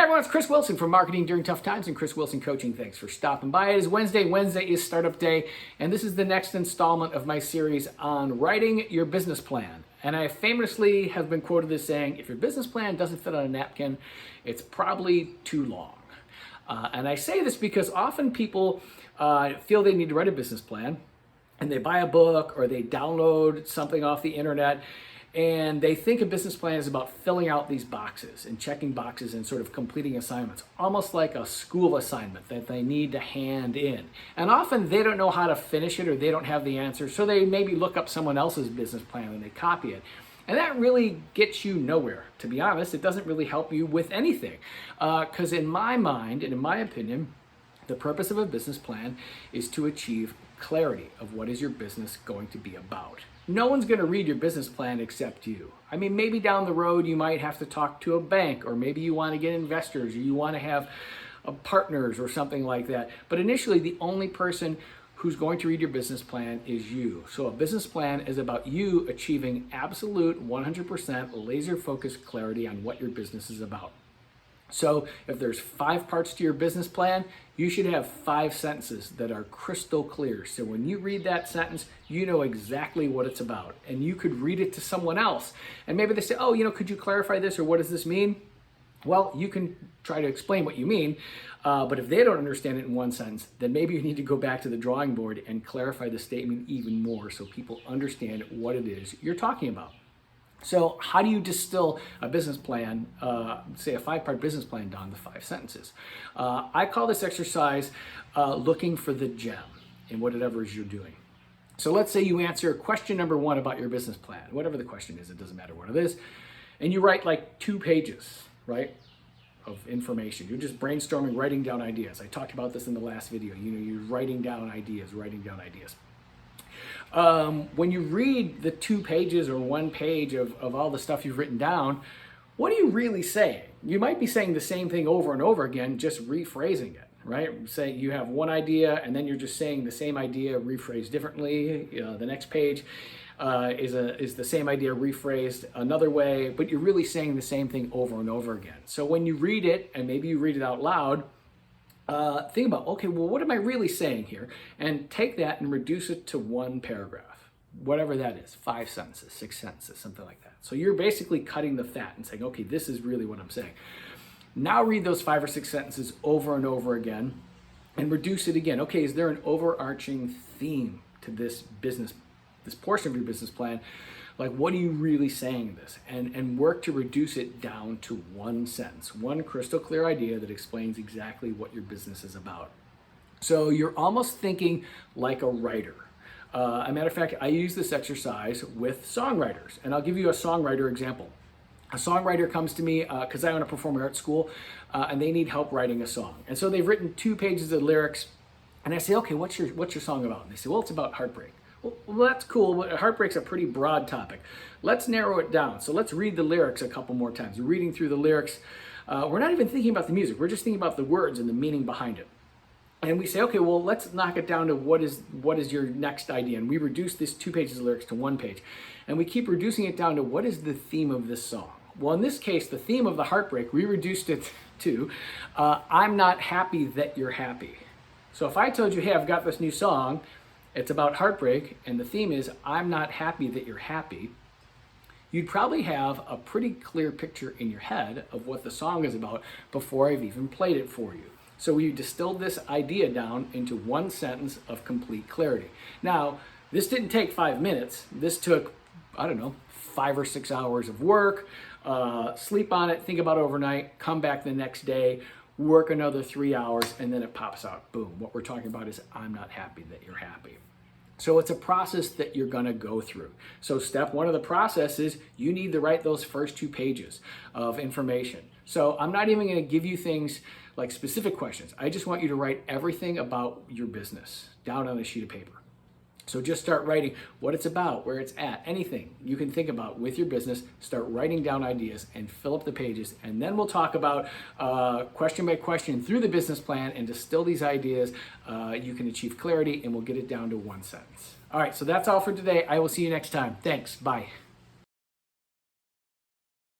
everyone, it's Chris Wilson from Marketing During Tough Times and Chris Wilson Coaching. Thanks for stopping by. It is Wednesday. Wednesday is startup day, and this is the next installment of my series on writing your business plan. And I famously have been quoted as saying, if your business plan doesn't fit on a napkin, it's probably too long. And I say this because often people feel they need to write a business plan, and they buy a book or they download something off the internet, and they think a business plan is about filling out these boxes and checking boxes and sort of completing assignments, almost like a school assignment that they need to hand in. And often they don't know how to finish it, or they don't have the answer, so they maybe look up someone else's business plan and they copy it. And that really gets you nowhere. To be honest, it doesn't really help you with anything. Because in my mind, and in my opinion, the purpose of a business plan is to achieve clarity of what is your business going to be about. No one's going to read your business plan except you. I mean, maybe down the road you might have to talk to a bank, or maybe you want to get investors, or you want to have partners or something like that. But initially, the only person who's going to read your business plan is you. So a business plan is about you achieving absolute 100% laser focused clarity on what your business is about. So if there's 5 parts to your business plan, you should have 5 sentences that are crystal clear. So when you read that sentence, you know exactly what it's about. And you could read it to someone else. And maybe they say, oh, could you clarify this, or what does this mean? Well, you can try to explain what you mean, but if they don't understand it in one sentence, then maybe you need to go back to the drawing board and clarify the statement even more so people understand what it is you're talking about. So how do you distill a business plan, say a 5-part business plan, down to 5 sentences? I call this exercise looking for the gem in whatever it is you're doing. So let's say you answer question number 1 about your business plan, whatever the question is, it doesn't matter what it is, and you write like 2 pages, right, of information. You're just brainstorming, writing down ideas. I talked about this in the last video. You're writing down ideas. When you read the 2 pages or 1 page of all the stuff you've written down, what are you really saying? You might be saying the same thing over and over again, just rephrasing it, right? Say you have one idea and then you're just saying the same idea rephrased differently. The next page is the same idea rephrased another way, but you're really saying the same thing over and over again. So when you read it, and maybe you read it out loud, think about, okay, well, what am I really saying here? And take that and reduce it to 1 paragraph, whatever that is, 5 sentences, 6 sentences, something like that. So you're basically cutting the fat and saying, okay, this is really what I'm saying. Now read those 5 or 6 sentences over and over again and reduce it again. Okay, is there an overarching theme to this portion of your business plan? Like, what are you really saying in this? And work to reduce it down to 1 sentence, 1 crystal clear idea that explains exactly what your business is about. So you're almost thinking like a writer. As a matter of fact, I use this exercise with songwriters, and I'll give you a songwriter example. A songwriter comes to me because I own a performing arts school, and they need help writing a song. And so they've written 2 pages of lyrics, and I say, okay, what's your song about? And they say, well, it's about heartbreak. Well, that's cool, but heartbreak's a pretty broad topic. Let's narrow it down. So let's read the lyrics a couple more times. You're reading through the lyrics. We're not even thinking about the music. We're just thinking about the words and the meaning behind it. And we say, okay, well, let's knock it down to what is your next idea? And we reduce this 2 pages of lyrics to 1 page. And we keep reducing it down to what is the theme of this song? Well, in this case, the theme of the heartbreak, we reduced it to, I'm not happy that you're happy. So if I told you, hey, I've got this new song, it's about heartbreak, and the theme is, I'm not happy that you're happy, you'd probably have a pretty clear picture in your head of what the song is about before I've even played it for you. So we distilled this idea down into 1 sentence of complete clarity. Now, this didn't take 5 minutes. This took, 5 or 6 hours of work, sleep on it, think about it overnight, come back the next day, work another 3 hours, and then it pops out. Boom. What we're talking about is, I'm not happy that you're happy. So it's a process that you're going to go through. So step 1 of the process is you need to write those first 2 pages of information. So I'm not even going to give you things like specific questions. I just want you to write everything about your business down on a sheet of paper. So just start writing what it's about, where it's at, anything you can think about with your business. Start writing down ideas and fill up the pages. And then we'll talk about question by question through the business plan and distill these ideas. You can achieve clarity, and we'll get it down to 1 sentence. All right, so that's all for today. I will see you next time. Thanks. Bye.